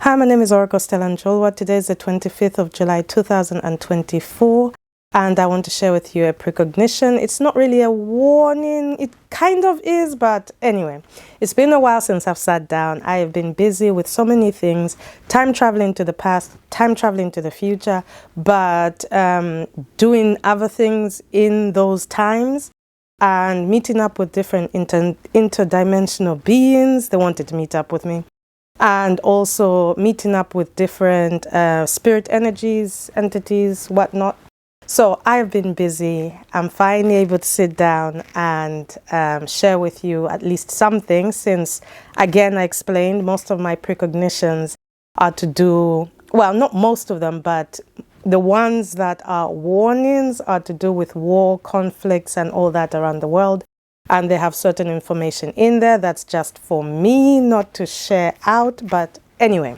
Hi, my name is Oracle Stellanjolwa. Today is the 25th of July 2024, and I want to share with you a precognition. It's not really a warning, it kind of is, but anyway, it's been a while since I've sat down. I have been busy with so many things, time traveling to the past, time traveling to the future, but doing other things in those times and meeting up with different interdimensional beings. They wanted to meet up with me. And also meeting up with different spirit energies, entities, whatnot. So I've been busy. I'm finally able to sit down and share with you at least something, since, again, I explained most of my precognitions are to do, well, not most of them, but the ones that are warnings are to do with war, conflicts, and all that around the world. And they have certain information in there that's just for me not to share out. But anyway,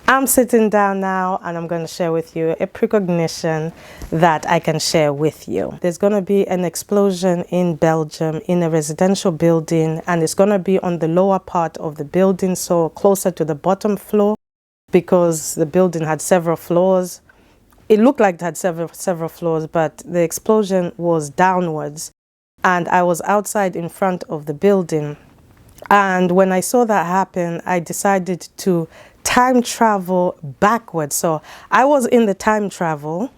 I'm sitting down now and I'm going to share with you a precognition that I can share with you. There's going to be an explosion in Belgium in a residential building, and it's going to be on the lower part of the building, so closer to the bottom floor, because the building had several floors. It looked like it had several floors, but the explosion was downwards. And I was outside in front of the building. And when I saw that happen, I decided to time travel backwards. So I was in the time travel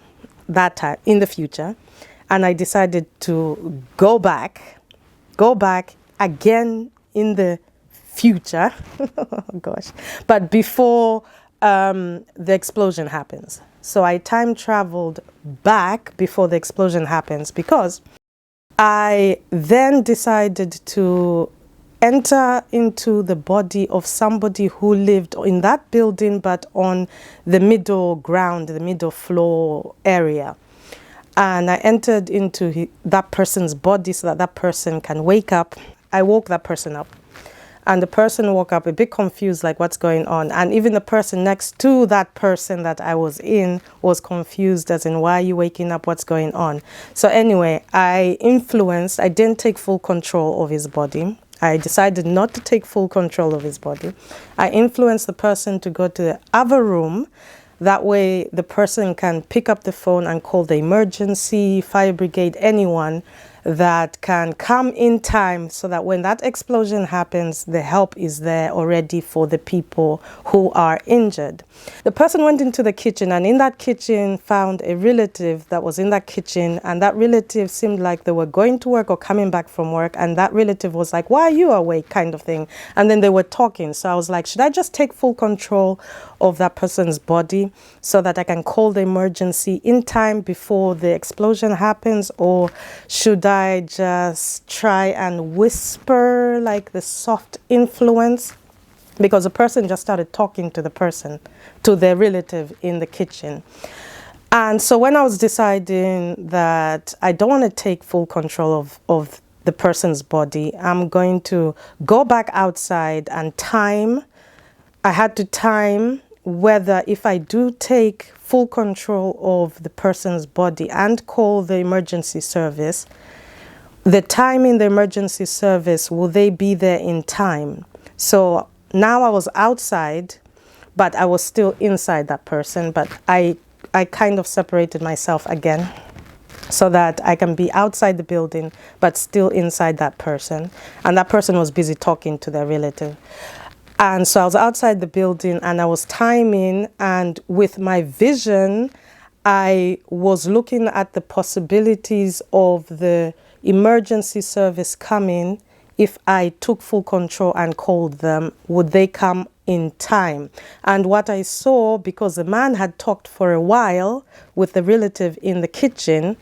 that time in the future. And I decided to go back again in the future. Oh, gosh. But before the explosion happens. So I time traveled back before the explosion happens, because I then decided to enter into the body of somebody who lived in that building, but on the middle ground, the middle floor area. And I entered into that person's body so that that person can wake up. I woke that person up. And the person woke up a bit confused, like, what's going on? And even the person next to that person that I was in was confused, as in, why are you waking up? What's going on? So anyway, I didn't take full control of his body. I decided not to take full control of his body. I influenced the person to go to the other room. That way the person can pick up the phone and call the emergency, fire brigade, anyone that can come in time, so that when that explosion happens, the help is there already for the people who are injured. The person went into the kitchen, and in that kitchen found a relative that was in that kitchen, and that relative seemed like they were going to work or coming back from work, and that relative was like, why are you awake, kind of thing. And then they were talking. So I was like, should I just take full control of that person's body so that I can call the emergency in time before the explosion happens, or should I just try and whisper, like the soft influence? Because the person just started talking to the person, to their relative in the kitchen. And so when I was deciding that I don't want to take full control of the person's body, I'm going to go back outside and time. I had to time whether, if I do take full control of the person's body and call the emergency service, the time in the emergency service, will they be there in time? So now I was outside, but I was still inside that person, but I kind of separated myself again so that I can be outside the building, but still inside that person. And that person was busy talking to their relative. And so I was outside the building and I was timing, and with my vision, I was looking at the possibilities of the emergency service coming. If I took full control and called them, would they come in time? And what I saw, because the man had talked for a while with the relative in the kitchen,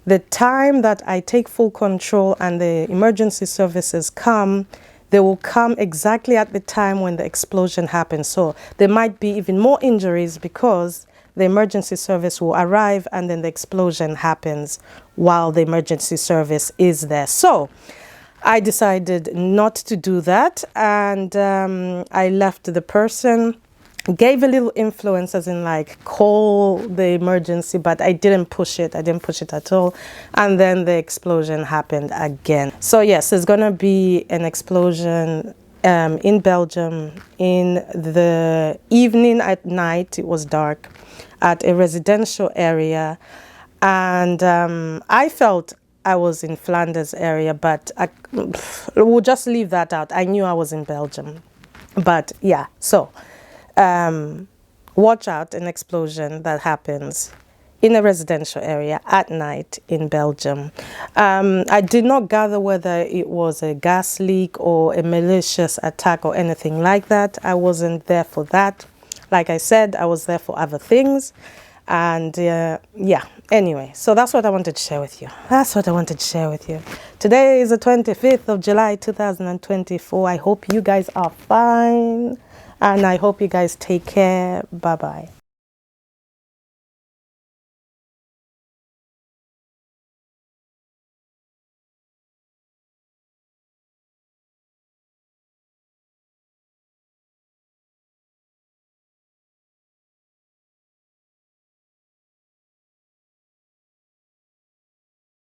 the time that I take full control and the emergency services come, they will come exactly at the time when the explosion happens. So there might be even more injuries, because the emergency service will arrive and then the explosion happens while the emergency service is there. So I decided not to do that, and I left the person, gave a little influence, as in like call the emergency, but I didn't push it. I didn't push it at all. And then the explosion happened again. So yes, there's going to be an explosion in Belgium in the evening. At night it was dark at a residential area, and I felt I was in Flanders area, but we'll just leave that out. I knew I was in Belgium, but yeah, so watch out, an explosion that happens in a residential area at night in Belgium. I did not gather whether it was a gas leak or a malicious attack or anything like that. I wasn't there for that. Like I said, I was there for other things. And yeah, anyway, so that's what I wanted to share with you. Today is the 25th of July 2024. I hope you guys are fine, and I hope you guys take care. Bye bye.